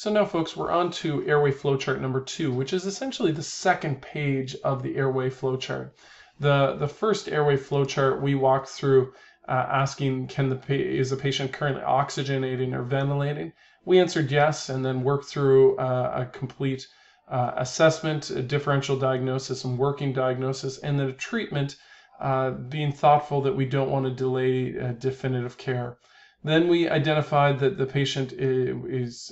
So now, folks, we're on to airway flowchart number 2, which is essentially the second page of the airway flowchart. The first airway flowchart we walked through asking, is the patient currently oxygenating or ventilating? We answered yes, and then worked through a complete assessment, a differential diagnosis, and working diagnosis, and then a treatment, being thoughtful that we don't want to delay definitive care. Then we identified that the patient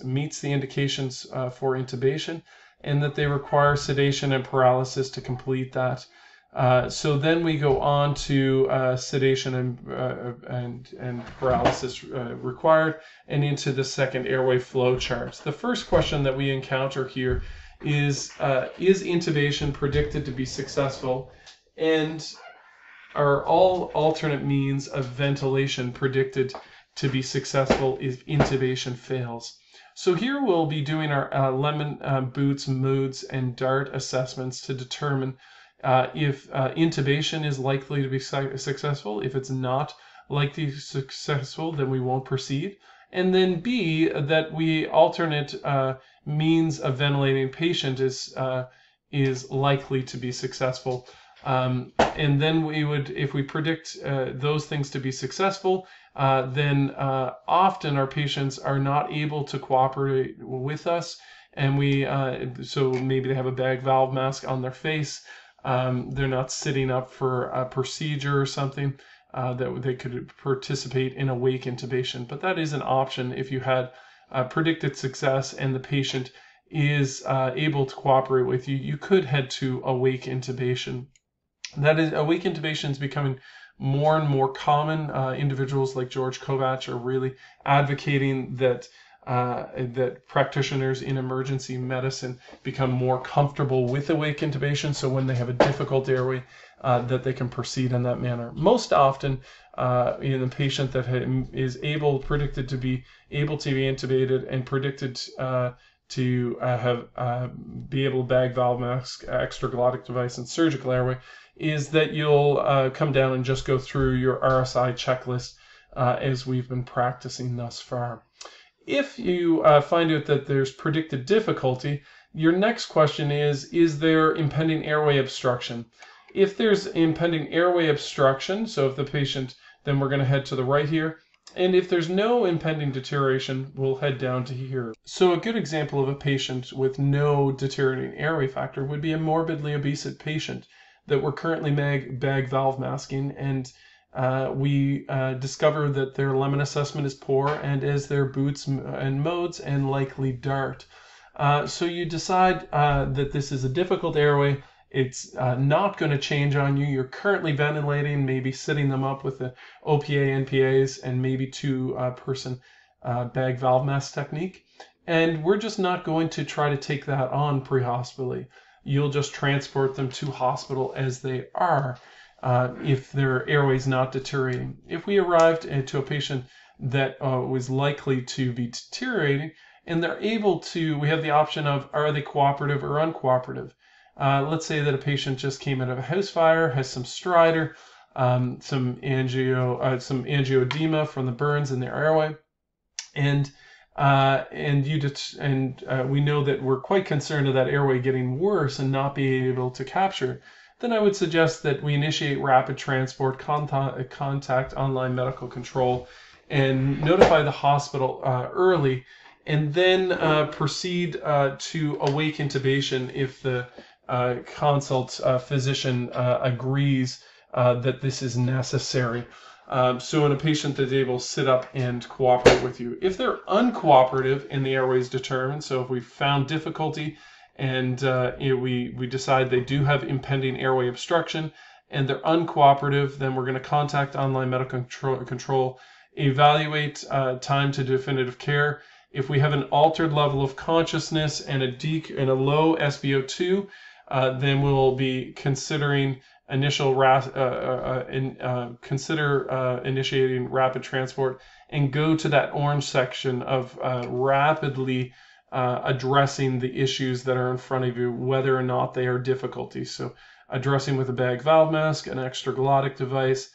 meets the indications for intubation and that they require sedation and paralysis to complete that. So then we go on to sedation and paralysis required, and into the second airway flow chart. The first question that we encounter here is intubation predicted to be successful, and are all alternate means of ventilation predicted to be successful if intubation fails? So here we'll be doing our lemon, boots, moods, and dart assessments to determine if intubation is likely to be successful. If it's not likely to be successful, then we won't proceed. And then B, that we alternate means of ventilating patient is likely to be successful. And then we would, if we predict those things to be successful, then often our patients are not able to cooperate with us, and so maybe they have a bag valve mask on their face, they're not sitting up for a procedure or something, that they could participate in awake intubation. But that is an option if you had predicted success and the patient is able to cooperate with you. You could head to awake intubation. That is, awake intubation is becoming more and more common. Individuals like George Kovach are really advocating that that practitioners in emergency medicine become more comfortable with awake intubation, so when they have a difficult airway, that they can proceed in that manner. Most often, in a patient that is predicted to be able to be intubated and predicted to be able to bag valve mask, extraglottic device, and surgical airway, is that you'll come down and just go through your RSI checklist as we've been practicing thus far. If you find out that there's predicted difficulty, your next question is there impending airway obstruction? If there's impending airway obstruction, so if the patient, then we're going to head to the right here. And if there's no impending deterioration, we'll head down to here. So a good example of a patient with no deteriorating airway factor would be a morbidly obese patient that we're currently bag valve masking, and we discover that their lemon assessment is poor, and as their boots and modes, and likely dart. So you decide that this is a difficult airway. It's not going to change on you. You're currently ventilating, maybe sitting them up with the OPA, NPAs, and maybe two-person bag valve mask technique. And we're just not going to try to take that on pre-hospitally. You'll just transport them to hospital as they are if their airway is not deteriorating. If we arrived to a patient that was likely to be deteriorating, and they're able to, we have the option of, are they cooperative or uncooperative? Let's say that a patient just came out of a house fire, has some stridor, some angioedema from the burns in their airway, and we know that we're quite concerned of that airway getting worse and not being able to capture, then I would suggest that we initiate rapid transport, contact online medical control, and notify the hospital early, and then proceed to awake intubation if the consult physician agrees that this is necessary. So in a patient that's able to sit up and cooperate with you. If they're uncooperative and the airway is determined, so if we found difficulty and we decide they do have impending airway obstruction and they're uncooperative, then we're going to contact online medical control, evaluate time to definitive care. If we have an altered level of consciousness and a low SpO2, then we'll be considering initiating rapid transport and go to that orange section of rapidly addressing the issues that are in front of you, whether or not they are difficulties. So addressing with a bag valve mask, an extraglottic device,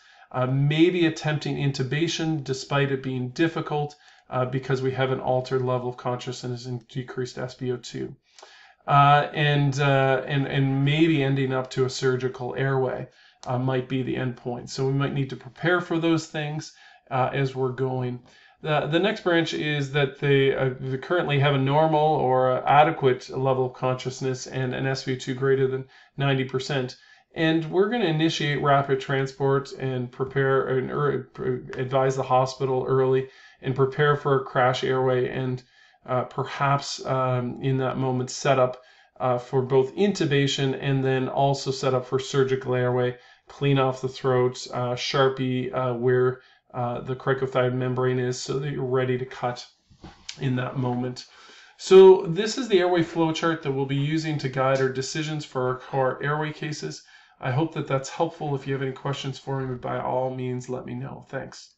maybe attempting intubation despite it being difficult because we have an altered level of consciousness and decreased SpO2. And maybe ending up to a surgical airway might be the end point. So we might need to prepare for those things as we're going. The next branch is that they currently have a normal or adequate level of consciousness and an SpO2 greater than 90%. And we're going to initiate rapid transport and prepare and advise the hospital early and prepare for a crash airway and perhaps in that moment set up for both intubation and then also set up for surgical airway, clean off the throat, Sharpie where the cricothyroid membrane is so that you're ready to cut in that moment. So this is the airway flow chart that we'll be using to guide our decisions for our core airway cases. I hope that that's helpful. If you have any questions for me, by all means, let me know. Thanks.